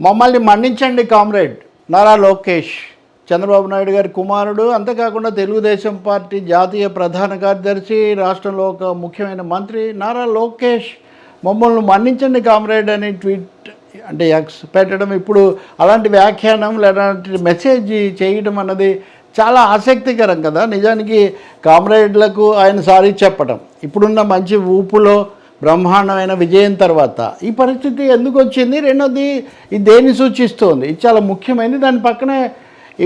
మమ్మల్ని మన్నించండి కామ్రేడ్ నారా లోకేష్, చంద్రబాబు నాయుడు గారి కుమారుడు, అంతేకాకుండా తెలుగుదేశం పార్టీ జాతీయ ప్రధాన కార్యదర్శి, రాష్ట్రంలో ఒక ముఖ్యమైన మంత్రి నారా లోకేష్ మమ్మల్ని మన్నించండి కామ్రేడ్ అని ట్వీట్ అంటే ఎక్స్ పెట్టడం, ఇప్పుడు అలాంటి వ్యాఖ్యానం లేదంటే మెసేజ్ చేయడం అన్నది చాలా ఆసక్తికరం కదా. నిజానికి కామ్రేడ్లకు ఆయన సారీ చెప్పడం ఇప్పుడున్న మంచి ఊపులో బ్రహ్మాండమైన విజయం తర్వాత ఈ పరిస్థితి ఎందుకు వచ్చింది, రెండోది ఇది దేన్ని సూచిస్తోంది, ఇది చాలా ముఖ్యమైనది. దాని పక్కనే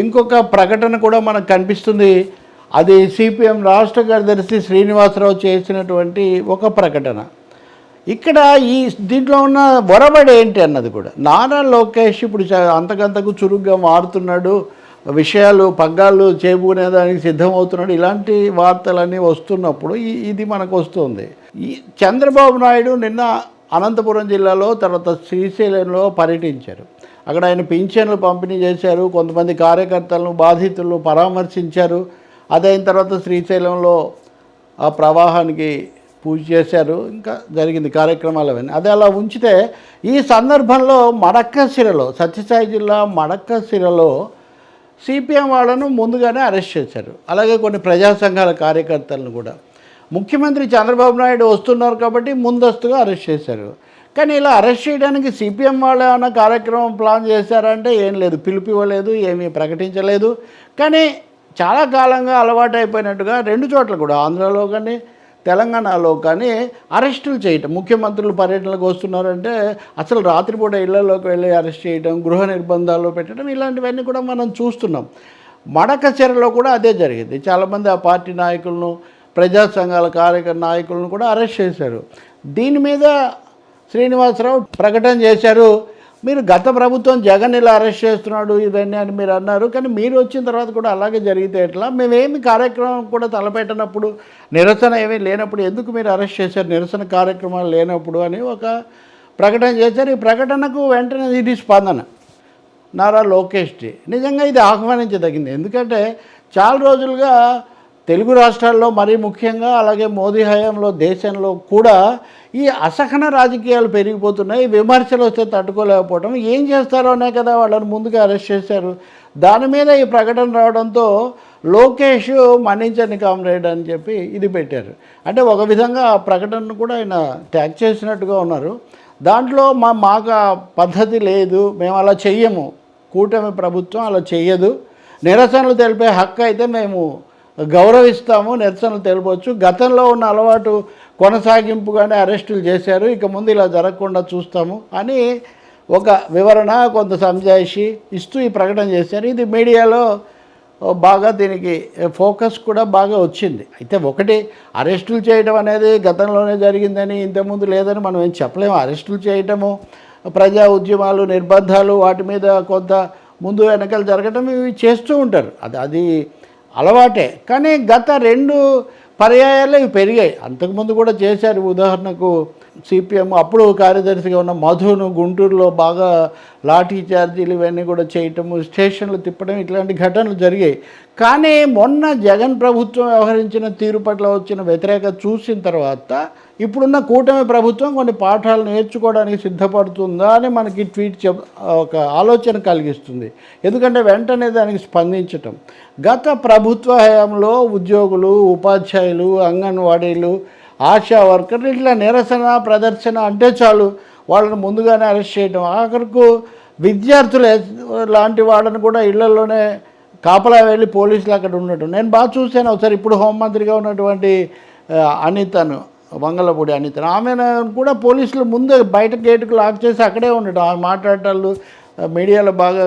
ఇంకొక ప్రకటన కూడా మనకు కనిపిస్తుంది. అది సిపిఎం రాష్ట్ర కార్యదర్శి శ్రీనివాసరావు చేసినటువంటి ఒక ప్రకటన. ఇక్కడ ఈ దీంట్లో ఉన్న ఒరబడి ఏంటి అన్నది కూడా, నారా లోకేష్ ఇప్పుడు అంతకంతకు చురుగ్గా మారుతున్నాడు, విషయాలు పగ్గాలు చేబుకునేదానికి సిద్ధమవుతున్నాడు, ఇలాంటి వార్తలన్నీ వస్తున్నప్పుడు ఇది మనకు వస్తుంది. ఈ చంద్రబాబు నాయుడు నిన్న అనంతపురం జిల్లాలో తర్వాత శ్రీశైలంలో పర్యటించారు. అక్కడ ఆయన పింఛన్లు పంపిణీ చేశారు, కొంతమంది కార్యకర్తలను బాధితులను పరామర్శించారు. అదైన తర్వాత శ్రీశైలంలో ఆ ప్రవాహానికి పూజ చేశారు, ఇంకా జరిగింది కార్యక్రమాలు అవన్నీ. అది అలా ఉంచితే ఈ సందర్భంలో మడక్కశిరలో, సత్యసాయి జిల్లా మడక్కశిరలో సిపిఎం వాళ్ళను ముందుగానే అరెస్ట్ చేశారు. అలాగే కొన్ని ప్రజా సంఘాల కార్యకర్తలను కూడా. ముఖ్యమంత్రి చంద్రబాబు నాయుడు వస్తున్నారు కాబట్టి ముందస్తుగా అరెస్ట్ చేశారు. కానీ ఇలా అరెస్ట్ చేయడానికి సిపిఎం వాళ్ళు ఏమైనా కార్యక్రమం ప్లాన్ చేశారంటే ఏం లేదు, పిలుపు ఇవ్వలేదు, ఏమీ ప్రకటించలేదు. కానీ చాలా కాలంగా అలవాటు అయిపోయినట్టుగా రెండు చోట్ల కూడా, ఆంధ్రాలో కానీ తెలంగాణలో కానీ అరెస్టులు చేయటం, ముఖ్యమంత్రులు పర్యటనలకు వస్తున్నారంటే అసలు రాత్రిపూట ఇళ్లలోకి వెళ్ళి అరెస్ట్ చేయడం, గృహ నిర్బంధాల్లో పెట్టడం, ఇలాంటివన్నీ కూడా మనం చూస్తున్నాం. మడకచెరలో కూడా అదే జరిగింది. చాలామంది ఆ పార్టీ నాయకులను, ప్రజా సంఘాల నాయకులను కూడా అరెస్ట్ చేశారు. దీని మీద శ్రీనివాసరావు ప్రకటన చేశారు. మీరు గత ప్రభుత్వం జగన్ ఇలా అరెస్ట్ చేస్తున్నాడు ఇవన్నీ అని మీరు అన్నారు, కానీ మీరు వచ్చిన తర్వాత కూడా అలాగే జరిగితే ఎట్లా, మేమేమి కార్యక్రమం కూడా తలపెట్టినప్పుడు, నిరసన ఏమీ లేనప్పుడు ఎందుకు మీరు అరెస్ట్ చేశారు, నిరసన కార్యక్రమాలు లేనప్పుడు అని ఒక ప్రకటన చేశారు. ఈ ప్రకటనకు వెంటనే ఇది స్పందన నారా లోకేష్ది. నిజంగా ఇది ఆహ్వానించదగింది. ఎందుకంటే చాలా రోజులుగా తెలుగు రాష్ట్రాల్లో మరీ ముఖ్యంగా, అలాగే మోదీ హయాంలో దేశంలో కూడా ఈ అసహన రాజకీయాలు పెరిగిపోతున్నాయి. విమర్శలు వస్తే తట్టుకోలేకపోవడం, ఏం చేస్తారోనే కదా వాళ్ళని ముందుగా అరెస్ట్ చేశారు. దాని మీద ఈ ప్రకటన రావడంతో లోకేష్ మన్నించండి కామ్రేడ్ అని చెప్పి ఇది పెట్టారు. అంటే ఒక విధంగా ఆ ప్రకటనను కూడా ఆయన ట్యాగ్ చేసినట్టుగా ఉన్నారు. దాంట్లో మాకు ఆ పద్ధతి లేదు, మేము అలా చెయ్యము, కూటమి ప్రభుత్వం అలా చెయ్యదు, నిరసనలు తెలిపే హక్కు అయితే మేము గౌరవిస్తాము, నిరసనలు తెలిపవచ్చు, గతంలో ఉన్న అలవాటు కొనసాగింపుగానే అరెస్టులు చేశారు, ఇక ముందు ఇలా జరగకుండా చూస్తాము అని ఒక వివరణ, కొంత సంజాయిషి ఇస్తూ ఈ ప్రకటన చేశారు. ఇది మీడియాలో బాగా దీనికి ఫోకస్ కూడా బాగా వచ్చింది. అయితే ఒకటి, అరెస్టులు చేయడం అనేది గతంలోనే జరిగిందని, ఇంతకుముందు లేదని మనం ఏం చెప్పలేము. అరెస్టులు చేయటము, ప్రజా ఉద్యమాలు, నిర్బంధాలు, వాటి మీద కొంత ముందు వెనకలు జరగడం ఇవి చేస్తూ ఉంటారు, అది అలవాటే. కానీ గత 2 పర్యాయాలు ఇవి పెరిగాయి. అంతకుముందు కూడా చేశారు. ఉదాహరణకు సిపిఎం అప్పుడు కార్యదర్శిగా ఉన్న మధును గుంటూరులో బాగా లాఠీ చార్జీలు ఇవన్నీ కూడా చేయటము, స్టేషన్లు తిప్పడం, ఇట్లాంటి ఘటనలు జరిగాయి. కానీ మొన్న జగన్ ప్రభుత్వం వ్యవహరించిన తీరు పట్ల వచ్చిన వ్యతిరేకత చూసిన తర్వాత ఇప్పుడున్న కూటమి ప్రభుత్వం కొన్ని పాఠాలు నేర్చుకోవడానికి సిద్ధపడుతుందా అని మనకి ట్వీట్ ఒక ఆలోచన కలిగిస్తుంది. ఎందుకంటే వెంటనే దానికి స్పందించటం. గత ప్రభుత్వ హయాంలో ఉద్యోగులు, ఉపాధ్యాయులు, అంగన్వాడీలు, ఆశా వర్కర్లు ఇట్లా నిరసన ప్రదర్శన అంటే చాలు వాళ్ళని ముందుగానే అరెస్ట్ చేయడం, ఆఖరకు విద్యార్థులు లాంటి వాళ్ళని కూడా ఇళ్లలోనే కాపలా వెళ్ళి పోలీసులు అక్కడ ఉండటం నేను బాగా చూశాను. ఒకసారి ఇప్పుడు హోంమంత్రిగా ఉన్నటువంటి అనితను, వంగలపూడి అనితను, ఆమెను కూడా పోలీసులు ముందు బయట గేటుకు లాక్ చేసి అక్కడే ఉండటం, ఆమె మాట్లాడటాలు మీడియాలో బాగా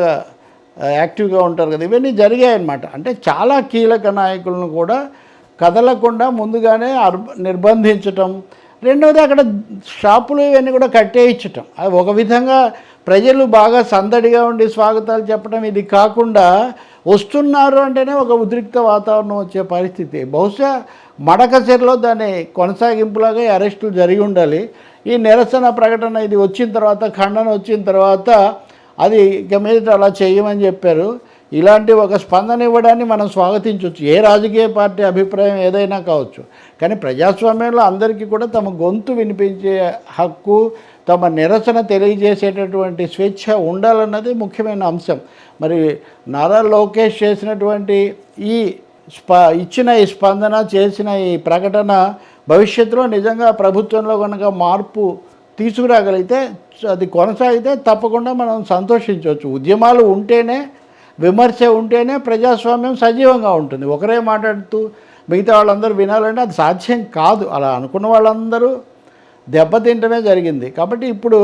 యాక్టివ్గా ఉంటారు కదా, ఇవన్నీ జరిగాయన్నమాట. అంటే చాలా కీలక నాయకులను కూడా కదలకుండా ముందుగానే నిర్బంధించటం. రెండవది అక్కడ షాపులు ఇవన్నీ కూడా కట్టేయించటం. అది ఒక విధంగా ప్రజలు బాగా సందడిగా ఉండి స్వాగతాలు చెప్పడం, ఇది కాకుండా వస్తున్నారు అంటేనే ఒక ఉద్రిక్త వాతావరణం వచ్చే పరిస్థితి. బహుశా మడకచెరలో దాని కొనసాగింపులాగా అరెస్టులు జరిగి ఉండాలి. ఈ నిరసన ప్రకటన ఇది వచ్చిన తర్వాత, ఖండన వచ్చిన తర్వాత అది ఇక మీద అలా చేయమని చెప్పారు. ఇలాంటి ఒక స్పందన ఇవ్వడాన్ని మనం స్వాగతించవచ్చు. ఏ రాజకీయ పార్టీ అభిప్రాయం ఏదైనా కావచ్చు, కానీ ప్రజాస్వామ్యంలో అందరికీ కూడా తమ గొంతు వినిపించే హక్కు, తమ నిరసన తెలియజేసేటటువంటి స్వేచ్ఛ ఉండాలన్నది ముఖ్యమైన అంశం. మరి నారా లోకేష్ చేసినటువంటి ఈ ఇచ్చిన ఈ స్పందన, చేసిన ఈ ప్రకటన భవిష్యత్తులో నిజంగా ప్రభుత్వంలో కనుక మార్పు తీసుకురాగలిగితే, అది కొనసాగితే తప్పకుండా మనం సంతోషించవచ్చు. ఉద్యమాలు ఉంటేనే, విమర్శ ఉంటేనే ప్రజాస్వామ్యం సజీవంగా ఉంటుంది. ఒకరే మాట్లాడుతూ మిగతా వాళ్ళందరూ వినాలంటే అది సాధ్యం కాదు. అలా అనుకున్న వాళ్ళందరూ దెబ్బతింటమే జరిగింది. కాబట్టి ఇప్పుడు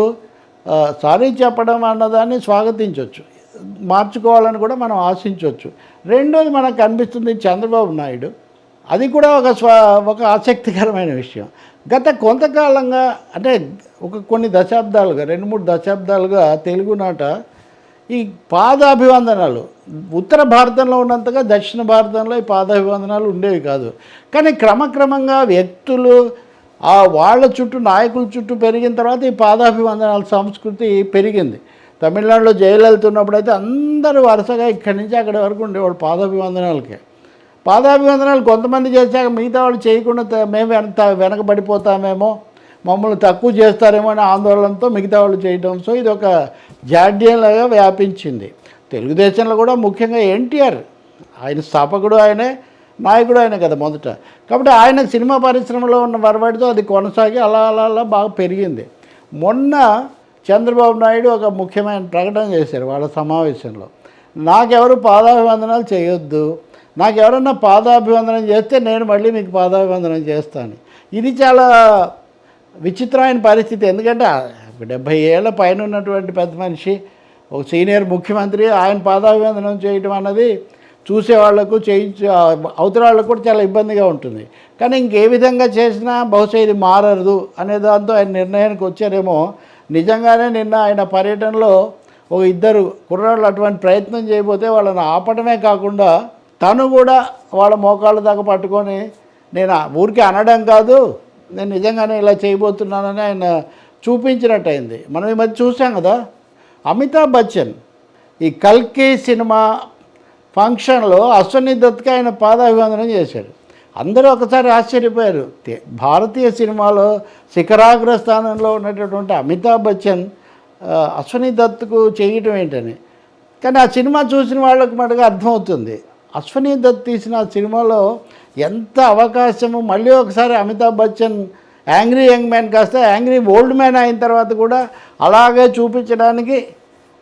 సారీ చెప్పడం అన్నదాన్ని స్వాగతించవచ్చు, మార్చుకోవాలని కూడా మనం ఆశించవచ్చు. రెండోది మనకు కనిపిస్తుంది చంద్రబాబు నాయుడు, అది కూడా ఒక ఆసక్తికరమైన విషయం. గత కొంతకాలంగా అంటే కొన్ని దశాబ్దాలుగా, 2-3 దశాబ్దాలుగా తెలుగునాట ఈ పాదాభివందనాలు ఉత్తర భారతంలో ఉన్నంతగా దక్షిణ భారతంలో ఈ పాదాభివందనాలు ఉండేవి కాదు. కానీ క్రమక్రమంగా వ్యక్తులు వాళ్ళ చుట్టూ, నాయకుల చుట్టూ పెరిగిన తర్వాత ఈ పాదాభివందనాల సంస్కృతి పెరిగింది. తమిళనాడులో జయలలిత ఉన్నప్పుడైతే అందరూ వరుసగా ఇక్కడి నుంచి అక్కడి వరకు ఉండేవాళ్ళు పాదాభివందనాలకే. పాదాభివందనాలు కొంతమంది చేశాక మిగతా వాళ్ళు చేయకుండా మేము వెనకబడిపోతామేమో, మమ్మల్ని తక్కువ చేస్తారేమో అనే ఆందోళనతో మిగతా వాళ్ళు చేయడం. సో ఇది ఒక జాడ్యంలాగా వ్యాపించింది. తెలుగుదేశంలో కూడా ముఖ్యంగా ఎన్టీఆర్, ఆయన స్థాపకుడు ఆయనే, నాయకుడు ఆయన కదా మొదట. కాబట్టి ఆయన సినిమా పరిశ్రమలో ఉన్న వరవడితో అది కొనసాగి అలా అలా అలా బాగా పెరిగింది. మొన్న చంద్రబాబు నాయుడు ఒక ముఖ్యమైన ప్రకటన చేశారు వాళ్ళ సమావేశంలో. నాకెవరు పాదాభివందనాలు చేయొద్దు, నాకెవరన్నా పాదాభివందనం చేస్తే నేను మళ్ళీ మీకు పాదాభివందనం చేస్తాను. ఇది చాలా విచిత్రమైన పరిస్థితి. ఎందుకంటే 70 ఏళ్ళ పైన ఉన్నటువంటి పెద్ద మనిషి, ఒక సీనియర్ ముఖ్యమంత్రి, ఆయన పాదాభివందనం చేయటం అన్నది చూసేవాళ్లకు, అవతల వాళ్ళకు కూడా చాలా ఇబ్బందిగా ఉంటుంది. కానీ ఇంకే విధంగా చేసినా బహుశా ఇది మారదు అనే దాంతో ఆయన నిర్ణయానికి వచ్చారేమో. నిజంగానే నిన్న ఆయన పర్యటనలో ఒక 2 కుర్రాళ్ళు అటువంటి ప్రయత్నం చేయబోతే వాళ్ళని ఆపడమే కాకుండా తను కూడా వాళ్ళ మోకాళ్ళ దాకా పట్టుకొని, నేను ఊరికి అనడం కాదు, నేను నిజంగానే ఇలా చేయబోతున్నానని ఆయన చూపించినట్టయింది. మనం ఈ మధ్య చూసాం కదా, అమితాబ్ బచ్చన్ ఈ కల్కి సినిమా ఫంక్షన్లో అశ్వనీ దత్కి ఆయన పాదాభివందనం చేశాడు. అందరూ ఒకసారి ఆశ్చర్యపోయారు. భారతీయ సినిమాలో శిఖరాగ్ర స్థానంలో ఉన్నటువంటి అమితాబ్ బచ్చన్ అశ్వనీ దత్కు చేయటం ఏంటని. కానీ ఆ సినిమా చూసిన వాళ్ళకి మటుగా అర్థమవుతుంది. అశ్వనీ దత్ తీసిన ఆ సినిమాలో ఎంత అవకాశము. మళ్ళీ ఒకసారి Amitabh Bachchan angry young man కాస్త యాంగ్రీ ఓల్డ్ మ్యాన్ అయిన తర్వాత కూడా అలాగే చూపించడానికి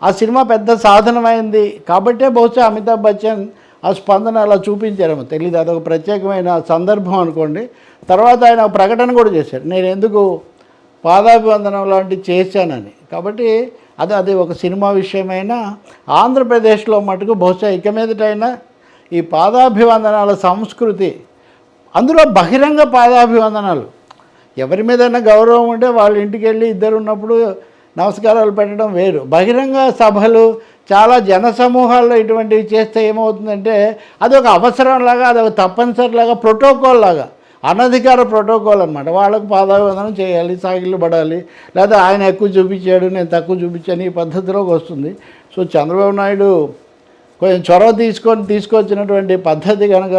ఆ సినిమా పెద్ద సాధనమైంది. కాబట్టే బహుశా అమితాబ్ బచ్చన్ ఆ స్పందన అలా చూపించారేమో తెలియదు. అదొక ప్రత్యేకమైన సందర్భం అనుకోండి. తర్వాత ఆయన ప్రకటన కూడా చేశారు, నేను ఎందుకు పాదాభివందనం లాంటివి చేశానని. కాబట్టి అది ఒక సినిమా విషయమైనా ఆంధ్రప్రదేశ్లో మటుకు బహుశా ఇక మీదటైనా ఈ పాదాభివందనాల సంస్కృతి, అందులో బహిరంగ పాదాభివందనాలు, ఎవరి మీదైనా గౌరవం ఉంటే వాళ్ళ ఇంటికి వెళ్ళి ఇద్దరు ఉన్నప్పుడు నమస్కారాలు పెట్టడం వేరు. బహిరంగ సభలు, చాలా జనసమూహాల్లో ఇటువంటివి చేస్తే ఏమవుతుందంటే అది ఒక అవసరంలాగా, అది ఒక తప్పనిసరిలాగా, ప్రోటోకాల్ లాగా, అనధికార ప్రోటోకాల్ అనమాట. వాళ్ళకు పాదాభివందనం చేయాలి, సాగిళ్ళు పడాలి, లేదా ఆయన ఎక్కువ చూపించాడు నేను తక్కువ చూపించాను, ఈ పద్ధతిలోకి వస్తుంది. సో చంద్రబాబు నాయుడు కొంచెం చొరవ తీసుకొచ్చినటువంటి పద్ధతి కనుక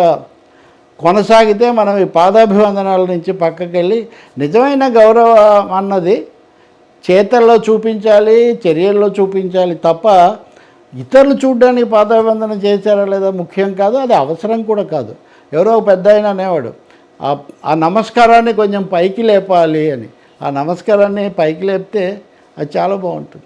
కొనసాగితే మనం ఈ పాదాభివందనాల నుంచి పక్కకి వెళ్ళి నిజమైన గౌరవం అన్నది చేతల్లో చూపించాలి, చర్యల్లో చూపించాలి తప్ప ఇతరులు చూడడానికి పాదాభివందనం చేశారా లేదా ముఖ్యం కాదు, అది అవసరం కూడా కాదు. ఎవరో పెద్ద ఆయన అనేవాడు, ఆ నమస్కారాన్ని కొంచెం పైకి లేపాలి అని. ఆ నమస్కారాన్ని పైకి లేపితే అది చాలా బాగుంటుంది.